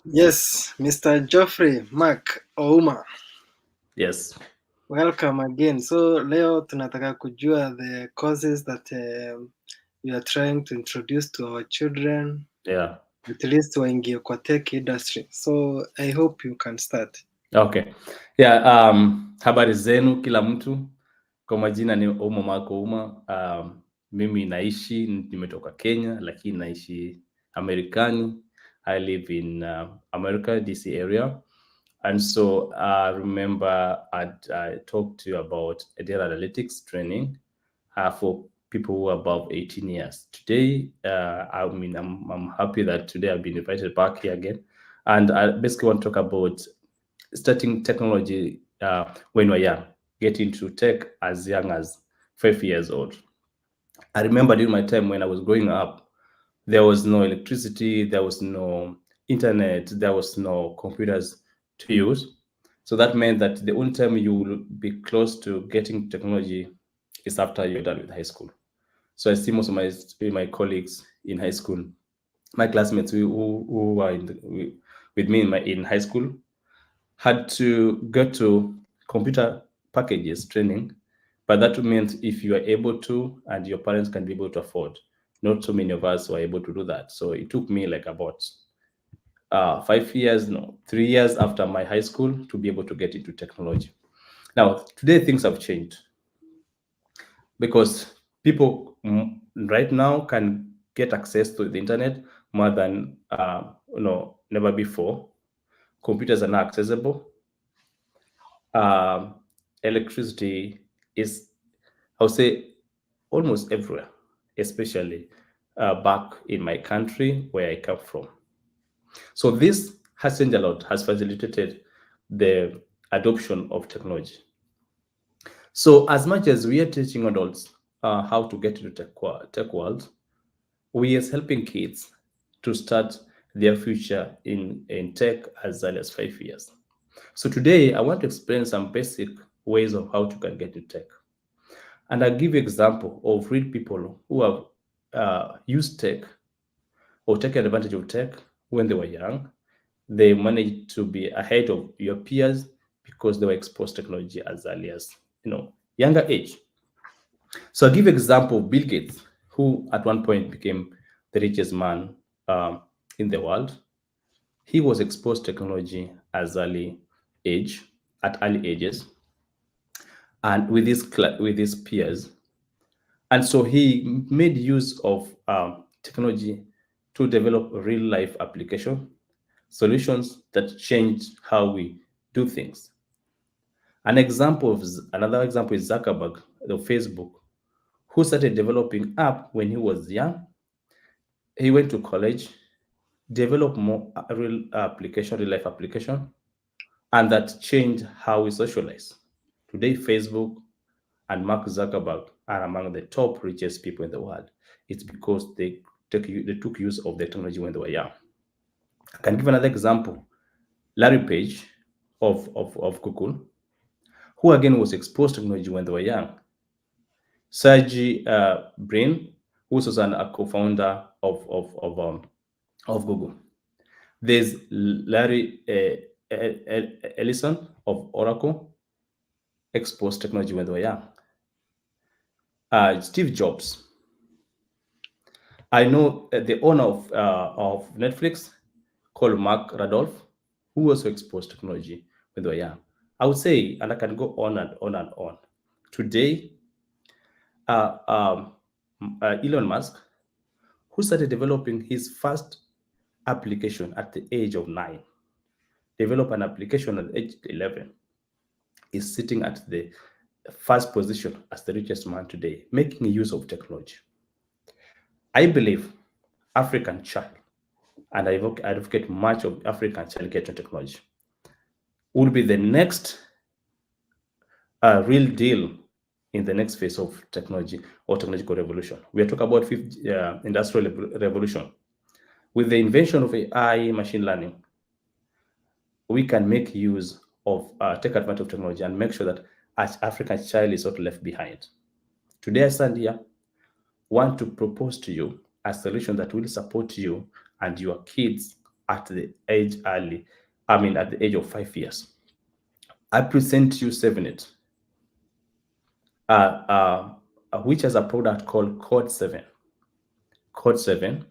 Yes, Mr. Geoffrey, Mark, Ouma. Yes. Welcome again. So leo tunataka kujua the causes that we are trying to introduce to our children, Yeah. at least waingie kwa tech industry. So I hope you can start. Okay. Yeah, habari zenu kila mtu. Kwa majina ni Ouma Mako Ouma. Mimi nimetoka Kenya lakini naishi Amerikani. I live in America, DC area. And so I remember I talked to you about data analytics training for people who are above 18 years. Today, I'm happy that today I've been invited back here again. And I basically want to talk about starting technology when we're young, get into tech as young as 5 years old. I remember during my time when I was growing up, there was no electricity, there was no internet, there was no computers to use. So that meant that the only time you will be close to getting technology is after you're done with high school. So I see most of my colleagues in high school, my classmates who were with me in high school, had to go to computer packages training, but that meant if you are able to and your parents can be able to afford. Not so many of us were able to do that. So it took me like about 5 years, no, 3 years after my high school to be able to get into technology. Now, today things have changed because people right now can get access to the internet more than never before. Computers are now accessible. um, Electricity is, I would say, almost everywhere, especially back in my country where I come from. So this has changed a lot, has facilitated the adoption of technology. So as much as we are teaching adults how to get into tech world, we are helping kids to start their future in tech as early as 5 years. So today I want to explain some basic ways of how to can get into tech. And I'll give you example of real people who have used tech or taken advantage of tech when they were young. They managed to be ahead of your peers because they were exposed to technology as early as younger age. So I'll give you example of Bill Gates, who at one point became the richest man um, in the world. He was exposed to technology as early age, at early ages, and with his peers. And so he made use of technology to develop real life application solutions that change how we do things. Another example is Zuckerberg, the Facebook, who started developing app when he was young. He went to college, developed more real life application, and that changed how we socialize. Today, Facebook and Mark Zuckerberg are among the top richest people in the world. It's because they took use of the technology when they were young. I can give another example. Larry Page of Google, who again was exposed to technology when they were young. Sergey Brin, who was a co-founder of Google. There's Larry Ellison of Oracle, exposed technology when they were young. Steve Jobs, I know the owner of Netflix called Mark Radolph, who also exposed technology when they were young. I would say, and I can go on and on and on. Today, uh, um, Elon Musk, who started developing his first application at the age of 9, developed an application at age 11, is sitting at the first position as the richest man today, making use of technology. I believe African child, and I advocate much of African child getting technology, will be the next real deal in the next phase of technology or technological revolution. We are talking about fifth industrial revolution. With the invention of AI, machine learning, we can make use of take advantage of technology and make sure that as African child is not left behind. Today, I stand here, want to propose to you a solution that will support you and your kids at the age early, at the age of 5 years. I present you 7it, which has a product called Code 7. Code 7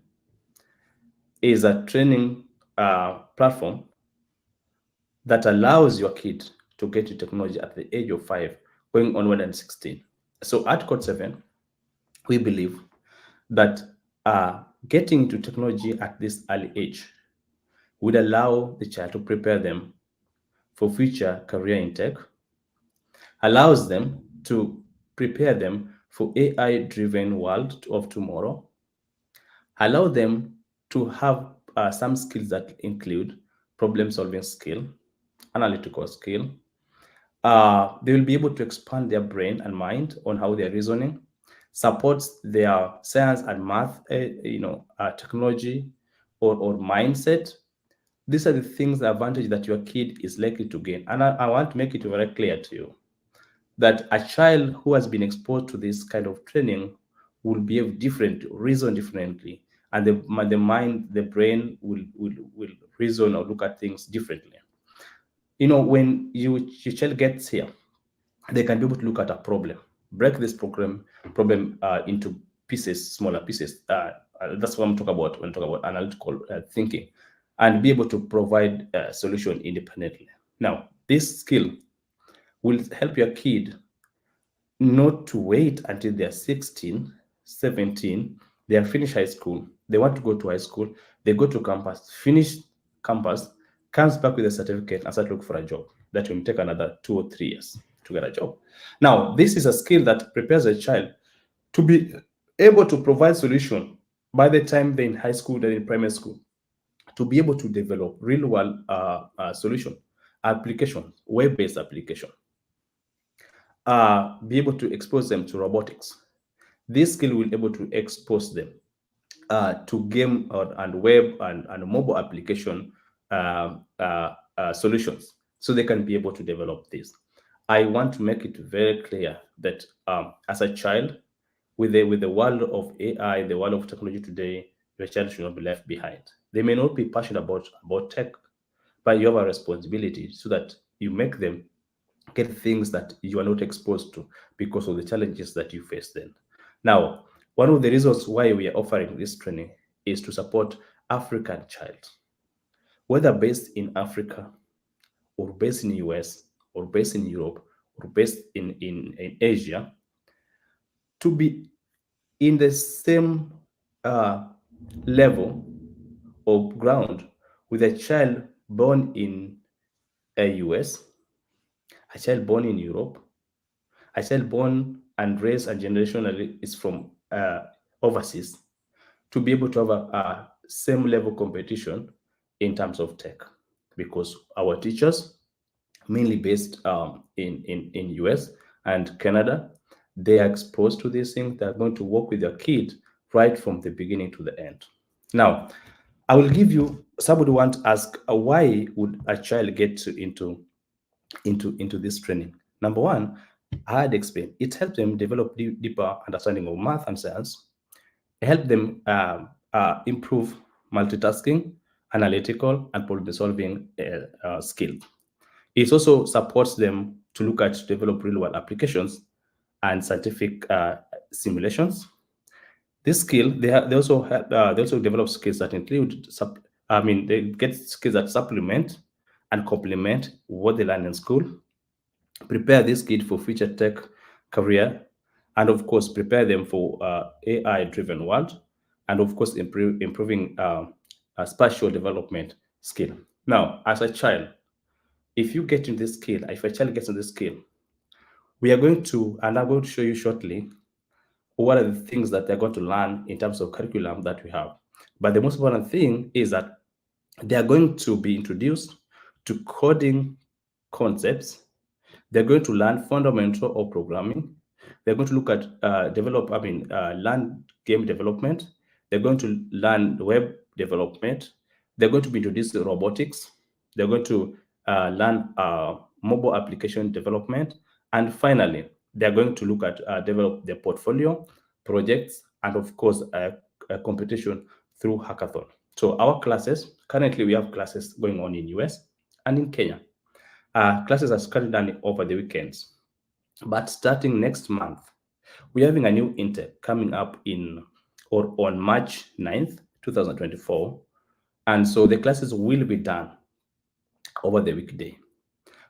is a training platform that allows your kid to get to technology at the age of 5, going onward and 16. So at Code 7, we believe that getting to technology at this early age would allow the child to prepare them for future career in tech, allows them to prepare them for AI-driven world of tomorrow, allow them to have some skills that include problem-solving skill, analytical skill. They will be able to expand their brain and mind on how they're reasoning, supports their science and math, technology or mindset. These are the things, the advantage that your kid is likely to gain. And I want to make it very clear to you that a child who has been exposed to this kind of training will behave differently, reason differently, and the mind, the brain will reason or look at things differently. When your child gets here, they can be able to look at a problem, break this problem into pieces, smaller pieces. That's what I'm talking about when I talk about analytical thinking, and be able to provide a solution independently. Now, this skill will help your kid not to wait until they're 16, 17, they are finished high school, they want to go to high school, they go to campus, finish campus, comes back with a certificate and start looking for a job. That will take another 2 or 3 years to get a job. Now, this is a skill that prepares a child to be able to provide solution by the time they're in high school, they're in primary school, to be able to develop real world solution, application, web-based application, be able to expose them to robotics. This skill will be able to expose them to game and web and mobile application solutions, so they can be able to develop this. I want to make it very clear that as a child, with the world of AI, the world of technology today, your child should not be left behind. They may not be passionate about tech, but you have a responsibility so that you make them get things that you are not exposed to because of the challenges that you face then. Now, one of the reasons why we are offering this training is to support African child, whether based in Africa or based in the US or based in Europe or based in Asia, to be in the same level of ground with a child born in a US, a child born in Europe, a child born and raised and generationally is from overseas, to be able to have a same level competition in terms of tech, because our teachers, mainly based in US and Canada, they are exposed to these things. They're going to work with their kid right from the beginning to the end. Now, I will give you, somebody want to ask, why would a child get into this training? Number one, I had explained, it helps them develop deeper understanding of math and science, help them improve multitasking, analytical, and problem-solving skills. It also supports them to look at develop real-world applications and scientific simulations. This skill, they also help, they also develop skills that include, they get skills that supplement and complement what they learn in school, prepare this kid for future tech career, and of course prepare them for AI-driven world, and of course improving spatial development skill. Now, as a child, if you get in this skill, if a child gets in this skill, we are going to, and I'm going to show you shortly, what are the things that they're going to learn in terms of curriculum that we have. But the most important thing is that they are going to be introduced to coding concepts. They're going to learn fundamental of programming. They're going to look at learn game development. They're going to learn web development. They're going to be introduced to robotics. They're going to learn mobile application development. And finally, they're going to look at develop their portfolio, projects, and of course, a competition through hackathon. So our classes, currently we have classes going on in US and in Kenya. Classes are scattered down over the weekends. But starting next month, we're having a new intake coming up in or on March 9th, 2024. And so the classes will be done over the weekday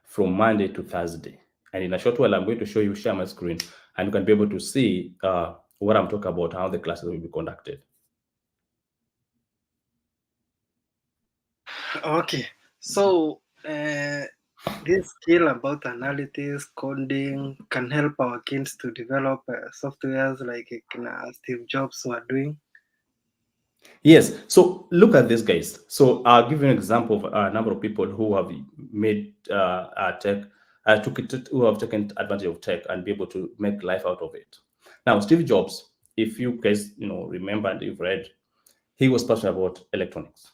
from Monday to Thursday. And in a short while, I'm going to show you, share my screen, and you can be able to see what I'm talking about, how the classes will be conducted. Okay, so this skill about analytics, coding can help our kids to develop softwares like Steve Jobs were doing. Yes. So look at this, guys. So I'll give you an example of a number of people who have made tech, who have taken advantage of tech and be able to make life out of it. Now, Steve Jobs, if you guys remember and you've read, he was passionate about electronics,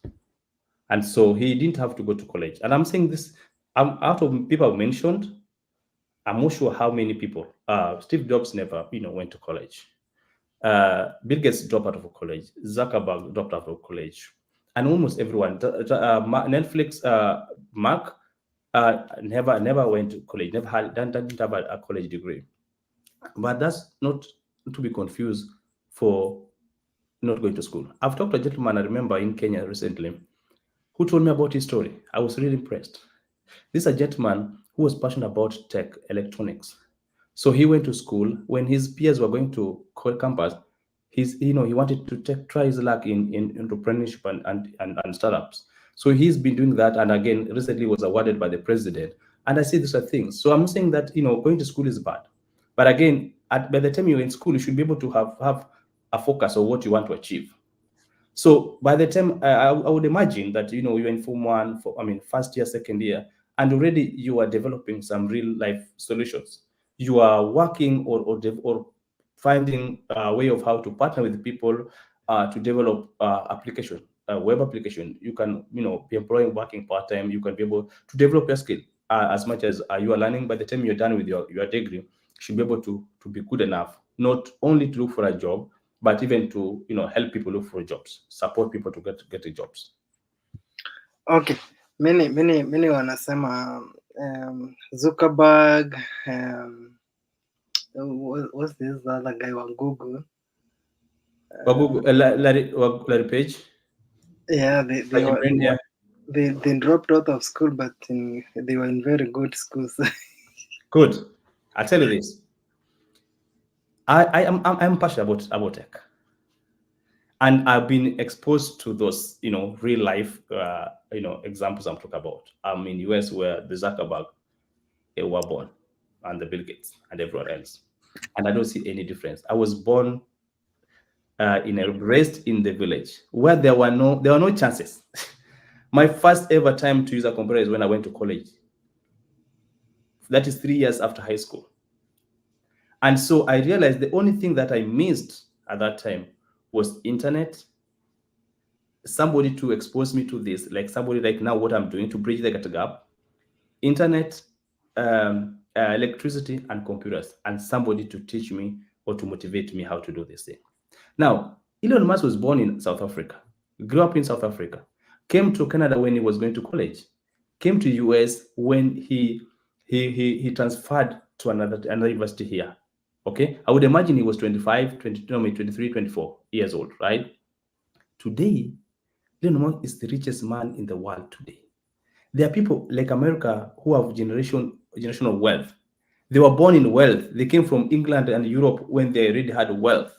and so he didn't have to go to college. And I'm saying this, out of people I've mentioned, I'm not sure how many people. Steve Jobs never, went to college. Bill Gates dropped out of college. Zuckerberg dropped out of college, and almost everyone. Netflix, Mark, never went to college. Never had didn't have a college degree. But that's not to be confused for not going to school. I've talked to a gentleman I remember in Kenya recently who told me about his story. I was really impressed. This is a gentleman who was passionate about tech, electronics. So he went to school. When his peers were going to campus, he wanted to try his luck in entrepreneurship and startups. So he's been doing that, and again, recently was awarded by the president. And I see these are things. So I'm saying that going to school is bad, but again, by the time you're in school, you should be able to have a focus on what you want to achieve. So by the time I would imagine that you're in Form 1, first year, second year, and already you are developing some real life solutions. You are working or finding a way of how to partner with people to develop application, web application. You can be employing working part time. You can be able to develop your skill as much as you are learning. By the time you're done with your degree, you should be able to be good enough not only to look for a job, but even to help people look for jobs, support people to get the jobs. Okay, many wanasema Zuckerberg, what's this other guy on Google? Google, Larry Page, Yeah, yeah, they dropped out of school, but they were in very good schools. good. I tell you this, I'm passionate about tech, and I've been exposed to those real life examples I'm talking about. I'm in US where the Zuckerberg were born, and the Bill Gates and everyone else, and I don't see any difference. I was born raised in the village where there were no chances. My first ever time to use a computer is when I went to college. That is 3 years after high school. And so I realized the only thing that I missed at that time was internet, somebody to expose me to this, like somebody like now what I'm doing to bridge the gap, internet, electricity and computers, and somebody to teach me or to motivate me how to do this thing. Now, Elon Musk was born in South Africa, grew up in South Africa, came to Canada when he was going to college, came to US when he transferred to another university here. Okay, I would imagine he was 25, 22, maybe 23, 24 years old, right? Today, Elon Musk is the richest man in the world today. There are people like America who have generational wealth. They were born in wealth. They came from England and Europe when they already had wealth.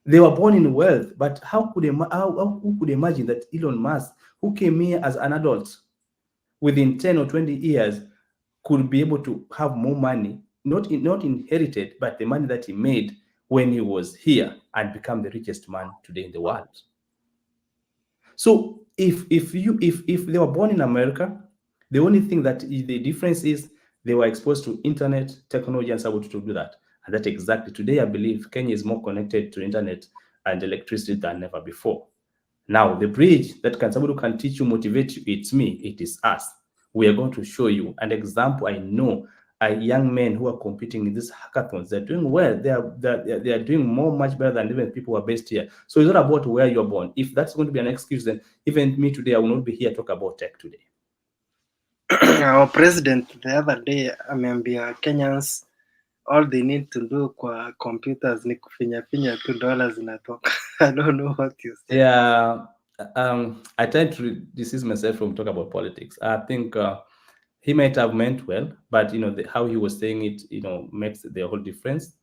They were born in wealth, but who could imagine that Elon Musk, who came here as an adult, within 10 or 20 years, could be able to have more money, not inherited, but the money that he made when he was here, and become the richest man today in the world. So if they were born in America, the only thing that the difference is they were exposed to internet, technology, and able to do that. And that exactly today, I believe Kenya is more connected to internet and electricity than ever before. Now, the bridge that somebody can teach you, motivate you, it's me, it is us. We are going to show you an example I know young men who are competing in these hackathons. They're doing well. They are doing much better than even people who are based here. So it's not about where you're born. If that's going to be an excuse, then even me today, I will not be here to talk about tech today. Our president the other day ameambia Kenyans all they need to do kwa computers ni kufinya finya tu dola zinatoka. I don't know what you say. Yeah, I try to distance myself from talk about politics. I think he might have meant well, but how he was saying it, makes the whole difference.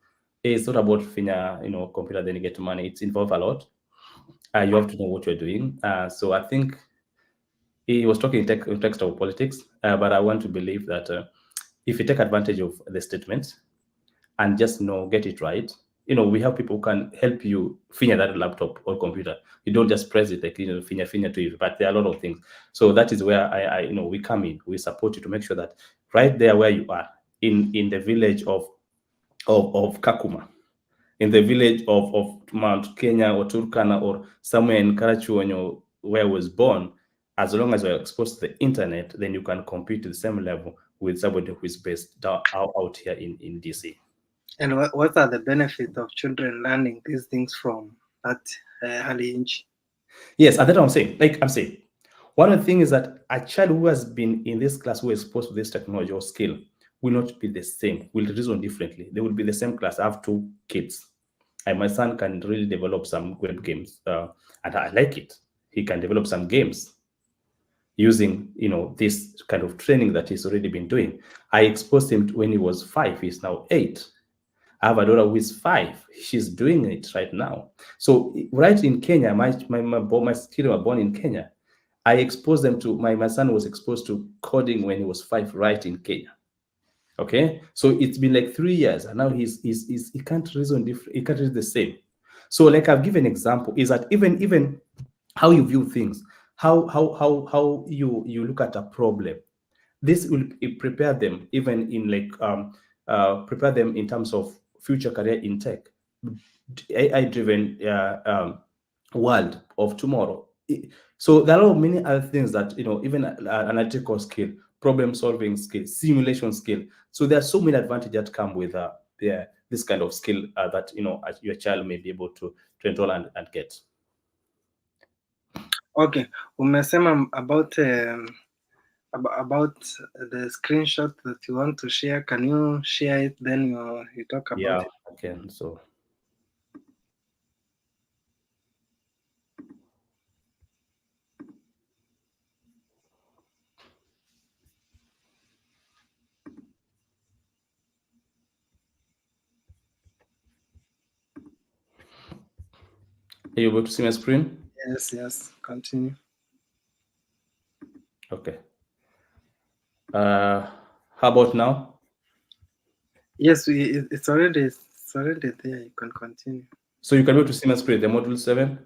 It's not about finya, computer then you get money. It's involved a lot. You have to know what you're doing. So I think he was talking in text of politics, but I want to believe that if you take advantage of the statements and just get it right, we have people who can help you finya that laptop or computer. You don't just press it like finya to you, but there are a lot of things. So that is where we come in. We support you to make sure that right there where you are in the village of Kakuma, in the village of Mount Kenya or Turkana or somewhere in Karachuonyo where I was born, as long as you're exposed to the internet, then you can compete to the same level with somebody who is based out here in DC. And what are the benefits of children learning these things from that early age? Yes, and that's what I'm saying. Like I'm saying, one of the things is that a child who has been in this class, who is exposed to this technology or skill, will not be the same, will reason differently. They will be the same class. I have two kids. And my son can really develop some great games, and I like it. He can develop some games using this kind of training that he's already been doing. I exposed him when he was 5. He's now 8. I have a daughter who is 5. She's doing it right now. So right in Kenya, my kids were born in Kenya. I exposed them to my son was exposed to coding when he was 5, right in Kenya. Okay, so it's been like 3 years, and now he can't reason different. He can't reason the same. So, like I've given an example, is that even how you view things, how you look at a problem, this will prepare them even in prepare them in terms of future career in tech, AI driven world of tomorrow. So there are many other things that even analytical skill, problem solving skill, simulation skill. So there are so many advantages that come with this kind of skill that your child may be able to enroll and get. Okay, umesema about the screenshot that you want to share. Can you share it? Then you talk about Yeah, it. okay. So are you able to see my screen? Yes. Continue. Okay. How about now? Yes, it's already there. You can continue. So you can be able to see my screen, the module 7.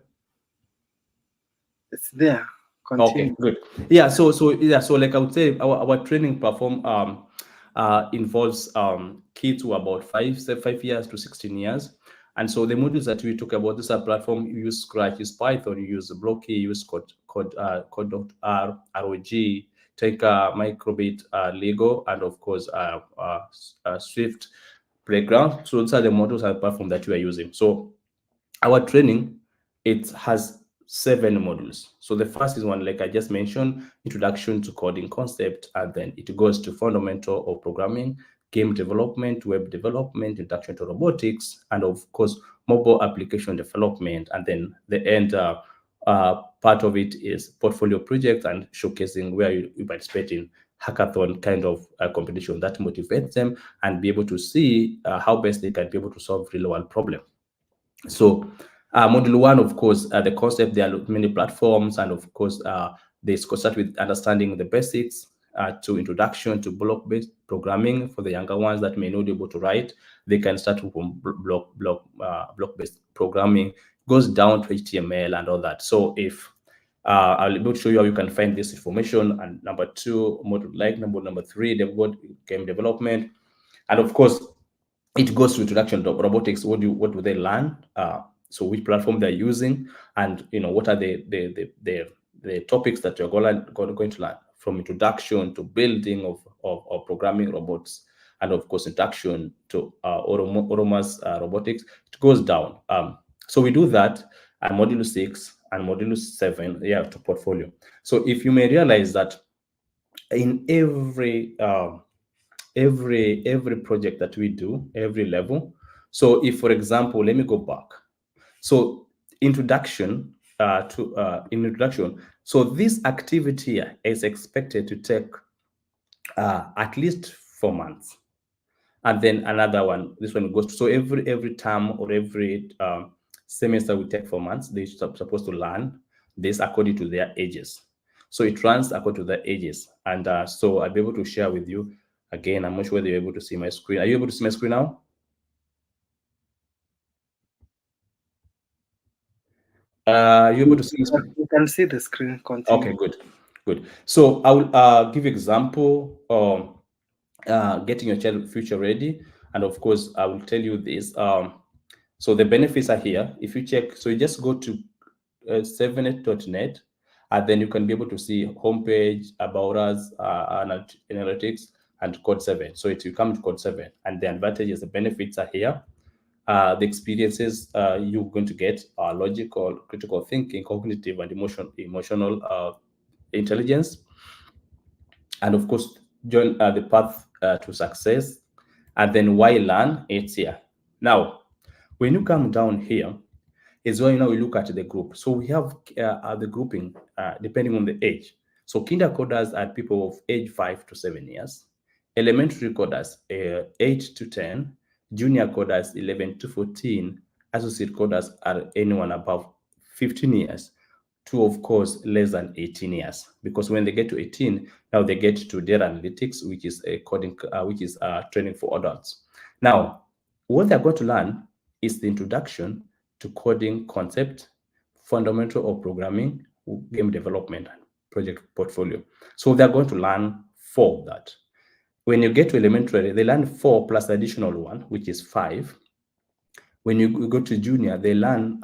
It's there. Okay, Continue. good. Yeah, so like I would say our training platform involves kids who are about 5 years to 16 years. And so the modules that we talk about, this are platform, you use Scratch, use Python, you use Blocky, you use Code.R, ROG, take Microbit, Lego, and of course Swift Playground. So those are the modules and platform that we are using. So our training, it has 7 modules. So the first is one, like I just mentioned, introduction to coding concept, and then it goes to fundamental of programming, game development, web development, introduction to robotics, and of course mobile application development. And then the end part of it is portfolio projects and showcasing where you participate in hackathon kind of competition that motivates them and be able to see how best they can be able to solve real world problems. So module 1, of course, the concept, there are many platforms, and of course, they start with understanding the basics to introduction to block-based programming. For the younger ones that may not be able to write, they can start from block-based programming, goes down to HTML and all that. So if I'll be able to show you how you can find this information. And number 2, module like number 3, they've got game development, and of course, it goes to introduction to robotics. What do they learn? So which platform they're using, and what are the topics that you're going to learn from introduction to building of programming robots. and of course introduction to Ouma's robotics, it goes down. So we do that at module 6 and module 7, yeah, to portfolio. So if you may realize that in every project that we do, every level. So if, for example, let me go back. So introduction in introduction. So this activity is expected to take at least 4 months, and then another one. This one goes to, so every term or every semester we take 4 months. They're supposed to learn this according to their ages. So it runs according to their ages, and so I'll be able to share with you again. I'm not sure whether you're able to see my screen. Are you able to see my screen now? You able to see my screen? You can see the screen. Continue. Okay, good. So I will give you example getting your child future ready, and of course I will tell you this. So the benefits are here. If you check, so you just go to 7net.net, and then you can be able to see homepage, about us, analytics, and code 7. So you come to code 7, and the advantages, the benefits are here. The experiences you're going to get are logical, critical thinking, cognitive, and emotional intelligence, and of course join the path to success. And then why learn, it's here. Now when you come down here is when we look at the group. So we have the grouping depending on the age. So kinder coders are people of age 5 to 7 years, elementary coders 8 to 10, junior coders 11 to 14, associate coders are anyone above 15 years, to, of course, less than 18 years, because when they get to 18, now they get to data analytics, which is coding, which is training for adults. Now, what they're going to learn is the introduction to coding concept, fundamental of programming, game development, and project portfolio. So they're going to learn 4 of that. When you get to elementary, they learn 4 plus additional 1, which is 5. When you go to junior, they learn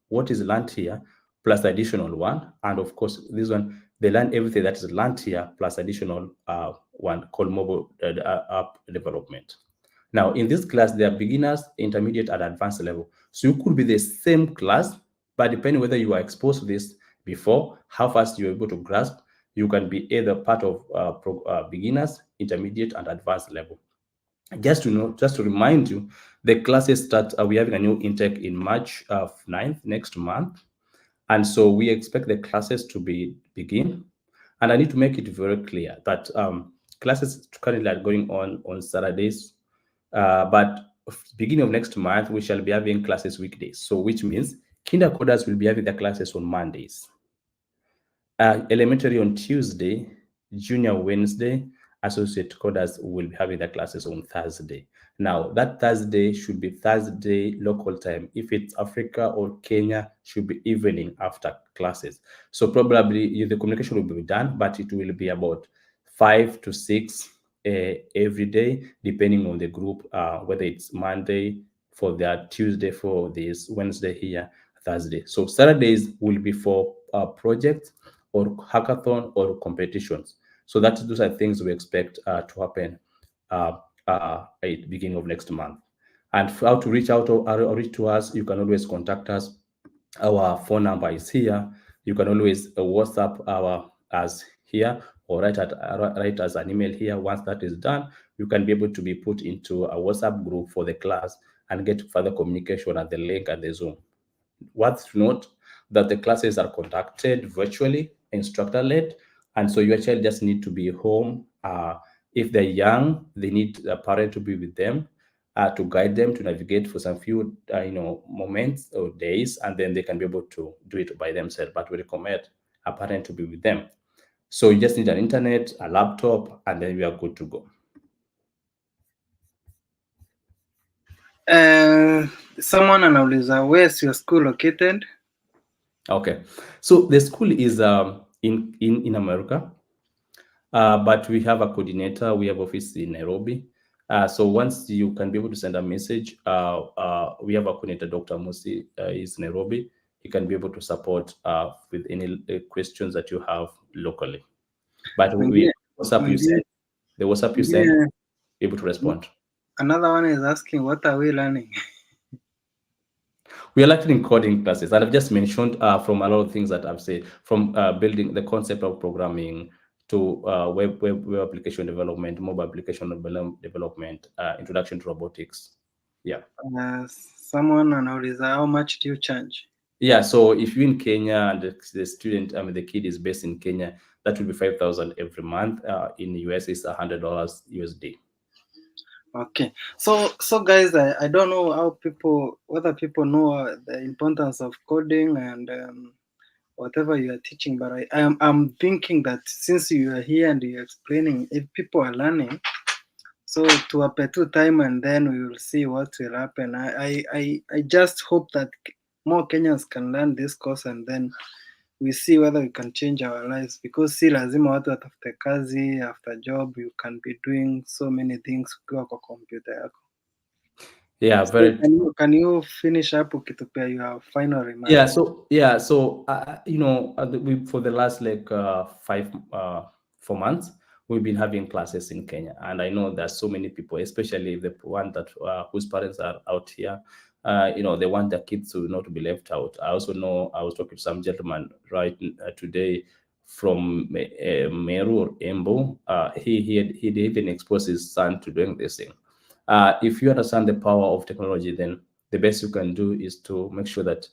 what is learned here plus additional 1. And of course, this one, they learn everything that is learned here plus additional 1 called mobile app development. Now, in this class, there are beginners, intermediate, and advanced level. So you could be the same class, but depending whether you are exposed to this before, how fast you're able to grasp, you can be either part of beginners, intermediate, and advanced level. Just to remind you, the classes start, we're having a new intake in March 9th, next month. And so we expect the classes to begin. And I need to make it very clear that classes currently are going on Saturdays, but beginning of next month, we shall be having classes weekdays. So which means kinder coders will be having their classes on Mondays, elementary on Tuesday, junior Wednesday, associate coders will be having their classes on Thursday. Now, that Thursday should be Thursday local time. If it's Africa or Kenya, should be evening after classes. So probably the communication will be done, but it will be about 5 to 6 every day, depending on the group, whether it's Monday for their, Tuesday for this, Wednesday here, Thursday. So Saturdays will be for projects or hackathon or competitions. So those are things we expect to happen at the beginning of next month. And for how to reach out or reach to us, you can always contact us. Our phone number is here. You can always WhatsApp us here, or write us an email here. Once that is done, you can be able to be put into a WhatsApp group for the class and get further communication at the link at the Zoom. Worth to note that the classes are conducted virtually, instructor-led, and so your child just need to be home. If they're young, they need a parent to be with them to guide them to navigate for some few moments or days, and then they can be able to do it by themselves. But we recommend a parent to be with them. So you just need an internet, a laptop, and then you are good to go. Someone anauliza, where's your school located? Okay, so the school is in America, but we have a coordinator. We have office in Nairobi. So once you can be able to send a message, we have a coordinator, Dr. Musi, is Nairobi. He can be able to support with any questions that you have locally. But the WhatsApp you send, able to respond. Another one is asking, what are we learning? We are learning coding classes, and I've just mentioned from a lot of things that I've said, from building the concept of programming to web application development, mobile application development, introduction to robotics. Yeah. Someone anauliza, how much do you charge? Yeah, so if you're in Kenya and the student, I mean, the kid is based in Kenya, that will be 5,000 every month. In the US, it's $100 USD. Okay, so guys, I don't know whether people know the importance of coding and whatever you are teaching, but I'm thinking that since you are here and you're explaining, if people are learning, so to apply to time and then we will see what will happen. I just hope that more Kenyans can learn this course and then we see whether we can change our lives, because si lazima watu watafute kazi, after job you can be doing so many things ukiwa kwa computer yako. Yeah, So very. can you finish up ukitupia your final remark? Yeah, so for the last like 4 months, we've been having classes in Kenya, and I know there's so many people, especially the one that whose parents are out here. They want their kids to not to be left out. I also know I was talking to some gentleman right today from Meru or Embu. He even exposed his son to doing this thing. If you understand the power of technology, then the best you can do is to make sure that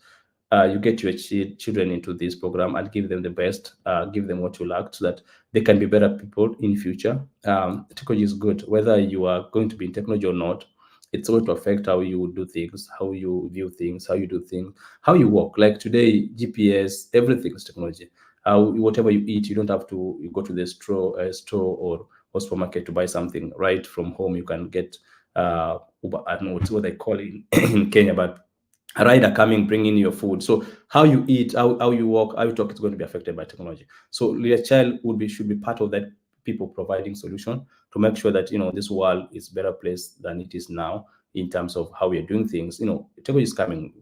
you get your children into this program and give them the best, give them what you lack, so that they can be better people in future. Technology is good, whether you are going to be in technology or not. It's going to affect how you do things, how you view things, how you do things, how you work. Like today, GPS, everything is technology. Whatever you eat, you don't have to you go to the store or supermarket to buy something. Right from home, you can get Uber. I don't know what they call it in Kenya, but a rider coming, bringing your food. So how you eat, how you walk, how you talk, it's going to be affected by technology. So your child should be part of that, people providing solution to make sure that this world is a better place than it is now in terms of how we are doing things. Technology is coming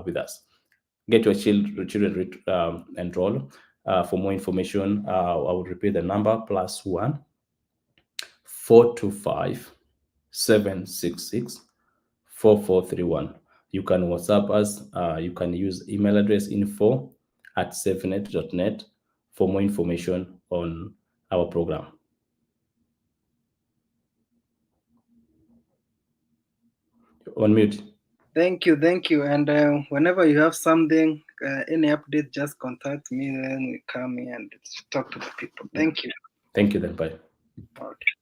with us. Get your children enroll. For more information, I would repeat the number: +1 425 766 4431. You can WhatsApp us. You can use email address info@safenet.net for more information on our program. On mute. Thank you. And whenever you have something, any update, just contact me. Then we come here and talk to the people. Thank you. Thank you then. Bye. Okay.